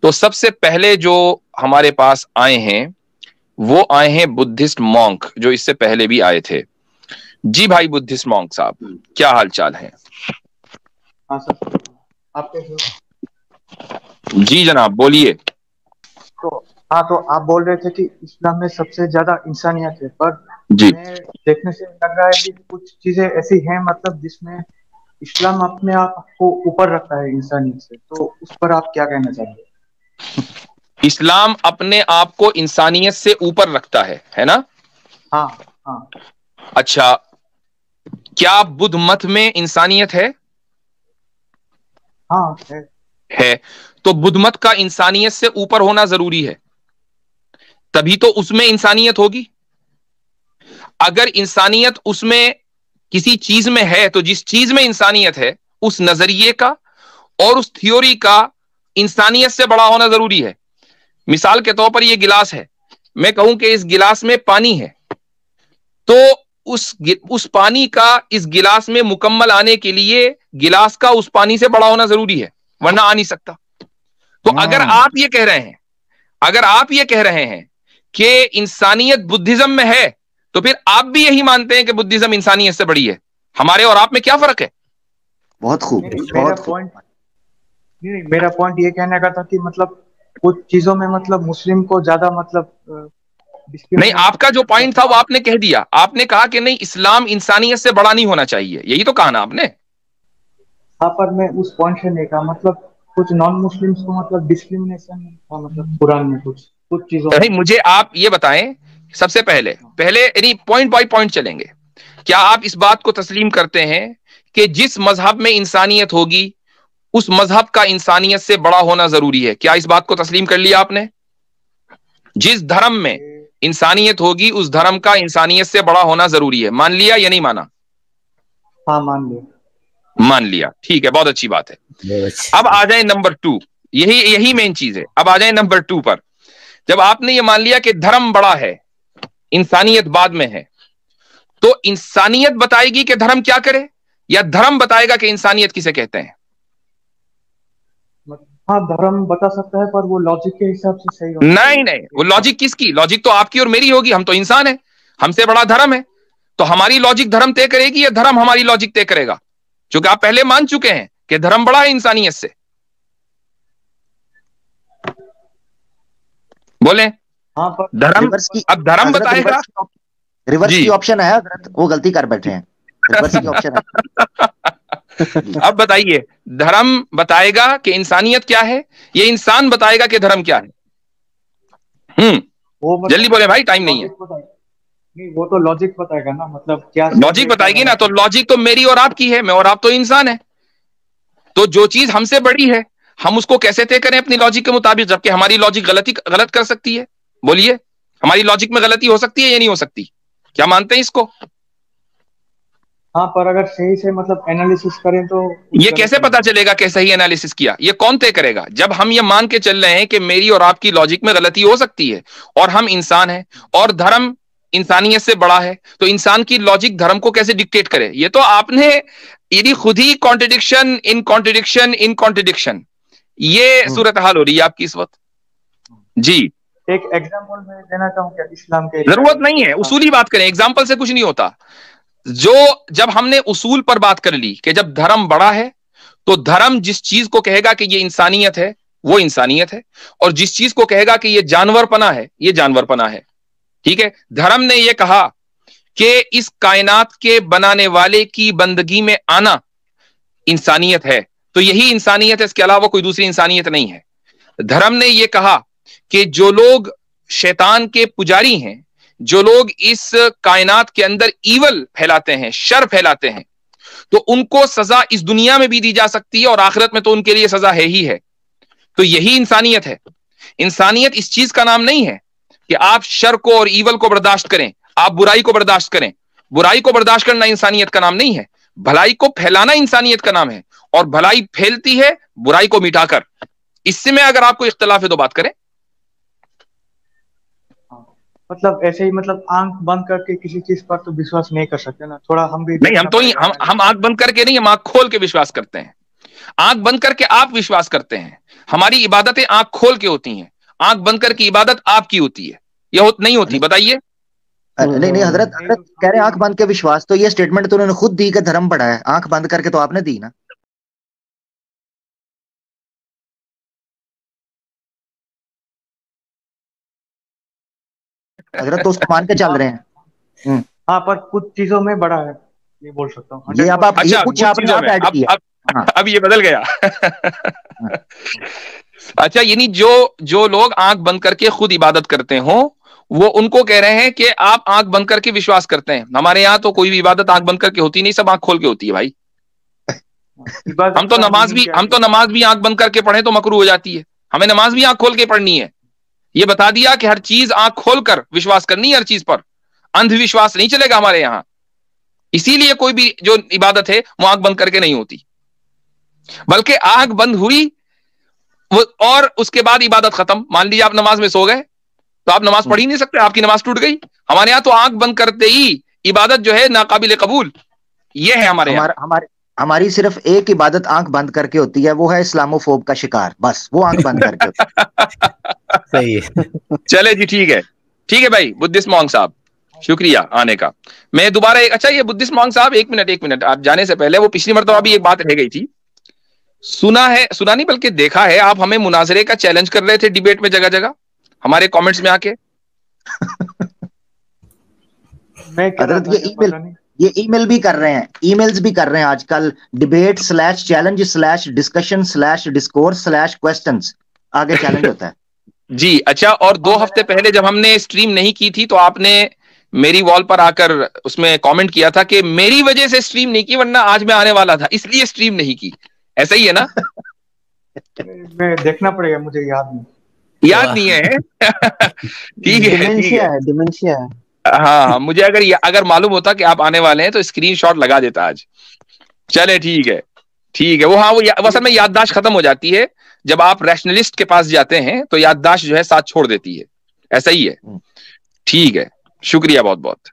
تو سب سے پہلے جو ہمارے پاس آئے ہیں وہ آئے ہیں بدھسٹ مونک، جو اس سے پہلے بھی آئے تھے. جی بھائی بدھسٹ مونک صاحب، کیا حال چال ہے؟ ہاں سر، آپ کیسے ہو؟ جی جناب بولیے. تو آپ بول رہے تھے کہ اسلام میں سب سے زیادہ انسانیت ہے، پر جی میں دیکھنے سے لگ رہا ہے کہ کچھ چیزیں ایسی ہیں مطلب جس میں اسلام اپنے آپ کو اوپر رکھتا ہے انسانیت سے، تو اس پر آپ کیا کہنا چاہیں گے؟ اسلام اپنے آپ کو انسانیت سے اوپر رکھتا ہے نا؟ ہاں ہاں اچھا، کیا بدھ مت میں انسانیت ہے؟ ہاں ہے۔ ہے. تو بدھ مت کا انسانیت سے اوپر ہونا ضروری ہے، تبھی تو اس میں انسانیت ہوگی. اگر انسانیت اس میں کسی چیز میں ہے تو جس چیز میں انسانیت ہے اس نظریے کا اور اس تھیوری کا انسانیت سے بڑا ہونا ضروری ہے. مثال کے طور پر یہ گلاس ہے، میں کہوں کہ اس گلاس میں پانی ہے، تو اس پانی کا اس گلاس میں مکمل آنے کے لیے گلاس کا اس پانی سے بڑا ہونا ضروری ہے، ورنہ آ نہیں سکتا. تو اگر آپ یہ کہہ رہے ہیں کہ انسانیت بدھزم میں ہے تو پھر آپ بھی یہی مانتے ہیں کہ بدھزم انسانیت سے بڑی ہے. ہمارے اور آپ میں کیا فرق ہے؟ بہت خوب، میرا بہت خوب. پوائنٹ نہیں، میرا پوائنٹ یہ کہنے کا تھا کہ مطلب کچھ چیزوں میں مطلب مسلم کو زیادہ مطلب نہیں، آپ کا جو پوائنٹ تھا وہ آپ نے کہہ دیا. آپ نے کہا کہ نہیں، اسلام انسانیت سے بڑا نہیں ہونا چاہیے، یہی تو کہا نا آپ نے. ہاں، پر میں اس پوائنٹ سے نہیں کہا، مطلب کچھ نان مسلمس کو مطلب ڈسکریمنیشن تھا مطلب قرآن میں کچھ چیزوں میں. نہیں، مجھے آپ یہ بتائیں سب سے پہلے یعنی پوائنٹ بائی پوائنٹ چلیں گے. کیا آپ اس بات کو تسلیم کرتے ہیں کہ جس مذہب میں انسانیت ہوگی اس مذہب کا انسانیت سے بڑا ہونا ضروری ہے؟ کیا اس بات کو تسلیم کر لیا آپ نے؟ جس دھرم میں انسانیت ہوگی اس دھرم کا انسانیت سے بڑا ہونا ضروری ہے، مان لیا یا نہیں مانا؟ ہاں مان لیا. مان لیا، ٹھیک ہے، بہت اچھی بات ہے. بہت اچھی. اب آ جائیں نمبر 2، یہی مین چیز ہے. اب آ جائیں نمبر 2 پر. جب آپ نے یہ مان لیا کہ دھرم بڑا ہے انسانیت بعد میں ہے، تو انسانیت بتائے گی کہ دھرم کیا کرے، یا دھرم بتائے گا کہ انسانیت کسے کہتے ہیں؟ ہاں، دھرم بتا سکتا ہے، پر وہ لاجک کے حساب سے صحیح ہونا نہیں چاہیے. نہیں، وہ لاجک کس کی؟ لاجک تو آپ کی اور میری ہوگی، ہم تو انسان ہیں، ہم سے بڑا دھرم ہے. تو ہماری لاجک دھرم طے کرے گی یا دھرم ہماری لاجک طے کرے گا؟ چونکہ آپ پہلے مان چکے ہیں کہ دھرم بڑا ہے انسانیت سے. بولیں ہاں پر دھرم. ریورس کی اب دھرم حضرت بتائے گا. ریورس جی کی آپشن ہے حضرت، وہ غلطی کر بیٹھے ہیں. ریورس کی آپشن ہے. اب بتائیے، دھرم بتائے گا کہ انسانیت کیا ہے، یہ انسان بتائے گا کہ دھرم کیا ہے؟ وہ جلدی مطلب بولے بھائی، ٹائم نہیں ہے. لاجک بتائے گا. نہیں، وہ تو لاجک بتائے گا نا، مطلب کیا صحیح لاجک ہے کیا بتائے گی نا، غلط تو ہے. لاجک تو میری اور آپ کی ہے، میں اور آپ تو انسان ہے. تو جو چیز ہم سے بڑی ہے ہم اس کو کیسے طے کریں اپنی لاجک کے مطابق، جبکہ ہماری لاجک غلط کر سکتی ہے؟ بولیے، ہماری لاجک میں غلطی ہو سکتی ہے یا نہیں ہو سکتی؟ کیا مانتے ہیں اس کو؟ ہاں، پر اگر صحیح سے مطلب انالیسس کریں تو کچھ یہ غلط کیسے نہیں پتا ہوگا. چلے گا کہ صحیح انالیسس کیا؟ یہ کون طے کرے گا؟ جب ہم یہ مان کے چل رہے ہیں کہ میری اور آپ کی لاجک میں غلطی ہو سکتی ہے اور ہم انسان ہیں اور دھرم انسانیت سے بڑا ہے، تو انسان کی لاجک دھرم کو کیسے ڈکٹیٹ کرے؟ یہ تو آپ نے یعنی خود ہی کانٹرڈکشن ان کانٹرڈکشن ان کانٹرڈکشن، یہ صورتحال ہو رہی ہے آپ کی اس وقت. جی، ایک ایگزامپل میں دینا چاہوں کہ اسلام کے ضرورت ریگارڈنگ نہیں ہے، تھوڑا سا. اصولی بات کریں، اگزامپل سے کچھ نہیں ہوتا. جب ہم نے اصول پر بات کر لی کہ جب دھرم بڑا ہے تو دھرم جس چیز کو کہے گا کہ یہ انسانیت ہے وہ انسانیت ہے، اور جس چیز کو کہے گا کہ یہ جانور پنا ہے یہ جانور پنا ہے. ٹھیک ہے، دھرم نے یہ کہا کہ اس کائنات کے بنانے والے کی بندگی میں آنا انسانیت ہے، تو یہی انسانیت ہے، اس کے علاوہ کوئی دوسری انسانیت نہیں ہے. دھرم نے یہ کہا کہ جو لوگ شیطان کے پجاری ہیں، جو لوگ اس کائنات کے اندر ایول پھیلاتے ہیں، شر پھیلاتے ہیں، تو ان کو سزا اس دنیا میں بھی دی جا سکتی ہے اور آخرت میں تو ان کے لیے سزا ہے ہی ہے. تو یہی انسانیت ہے. انسانیت اس چیز کا نام نہیں ہے کہ آپ شر کو اور ایول کو برداشت کریں، آپ برائی کو برداشت کریں. برائی کو برداشت کرنا انسانیت کا نام نہیں ہے، بھلائی کو پھیلانا انسانیت کا نام ہے، اور بھلائی پھیلتی ہے برائی کو مٹا کر. اس سے میں اگر آپ کو اختلاف ہے تو بات کریں. مطلب ایسے ہی مطلب آنکھ بند کر کے کسی چیز پر تو وشواس نہیں کر سکتے نا، تھوڑا ہم بھی نہیں، دیکھنا پڑے گا. ہم آنکھ بند کر کے نہیں، ہم آنکھ کھول کے وشواس کرتے ہیں. آنکھ بند کر کے آپ وشواس کرتے ہیں. ہماری عبادتیں آنکھ کھول کے ہوتی ہیں. آنکھ بند کر کے عبادت آپ کی ہوتی ہے, یہ نہیں ہوتی. بتائیے. نہیں حضرت کہہ رہے ہیں آنکھ بند کے وشواس, تو یہ اسٹیٹمنٹ تو انہوں نے خود دی کہ دھرم بڑا ہے, آنکھ بند کر کے تو آپ نے دی نا. حضرت تو اس کو مان کے چل رہے ہیں. ہاں پر کچھ چیزوں میں بڑا ہے, یہ بول سکتا ہوں. یہ اب آپ یہ کچھ آپ نے آپ ایڈ کیا. اب یہ بدل گیا. اچھا, یعنی جو لوگ آنکھ بند کر کے خود عبادت کرتے ہوں, وہ ان کو کہہ رہے ہیں کہ آپ آنکھ بند کر کے وشواس کرتے ہیں. ہمارے یہاں تو کوئی بھی عبادت آنکھ بند کر کے ہوتی نہیں, سب آنکھ کھول کے ہوتی ہے بھائی. ہم تو نماز بھی آنکھ بند کر کے پڑھیں تو مکروہ ہو جاتی ہے. ہمیں نماز بھی آنکھ کھول کے پڑھنی ہے. یہ بتا دیا کہ ہر چیز آنکھ کھول کر وشواس کرنی ہے, ہر چیز پر اندھ وشواس نہیں چلے گا ہمارے یہاں. اسی لیے کوئی بھی جو عبادت ہے وہ آنکھ بند کر کے نہیں ہوتی, بلکہ آنکھ بند ہوئی اور اس کے بعد عبادت ختم. مان لیجیے آپ نماز میں سو گئے تو آپ نماز پڑھ ہی نہیں سکتے, آپ کی نماز ٹوٹ گئی. ہمارے یہاں تو آنکھ بند کرتے ہی عبادت جو ہے ناقابل قبول. یہ ہے ہمارے یہاں. ہماری صرف ایک عبادت آنکھ بند کر کے ہوتی ہے, وہ ہے اسلامو فوب کا شکار, بس وہ آنکھ بند کر کے ہوتی ہے. صحیح ہے. چلے جی, ٹھیک ہے بھائی. بدھسٹ مونک صاحب شکریہ آنے کا. میں دوبارہ اچھا, یہ بدھسٹ مونک صاحب ایک منٹ آپ جانے سے پہلے, وہ پچھلی مرتبہ بھی ایک بات رہ گئی تھی, سنا نہیں بلکہ دیکھا ہے, آپ ہمیں مناظرے کا چیلنج کر رہے تھے ڈیبیٹ میں جگہ جگہ ہمارے کامنٹس میں آ کے. یہ ای میل بھی کر رہے ہیں, ای میلز بھی کر رہے ہیں آج کل, debate/challenge/discussion/discourse/questions آگے چیلنج ہوتا ہے. جی اچھا, اور 2 ہفتے پہلے جب ہم نے اسٹریم نہیں کی تھی تو آپ نے میری وال پر آ کر اس میں کامنٹ کیا تھا کہ میری وجہ سے اسٹریم نہیں کی, ورنہ آج میں آنے والا تھا, اس لیے اسٹریم نہیں کی. ایسا ہی ہے نا؟ میں دیکھنا پڑے گا, مجھے یاد نہیں ہے. ٹھیک ہے, ڈیمنشیا ہے. ہاں, مجھے اگر معلوم ہوتا کہ آپ آنے والے ہیں تو اسکرین شاٹ لگا دیتا آج. چلے ٹھیک ہے. وہ اصل میں یادداشت ختم ہو جاتی ہے جب آپ ریشنلسٹ کے پاس جاتے ہیں, تو یادداشت جو ہے ساتھ چھوڑ دیتی ہے. ایسا ہی ہے. ٹھیک ہے, شکریہ بہت بہت.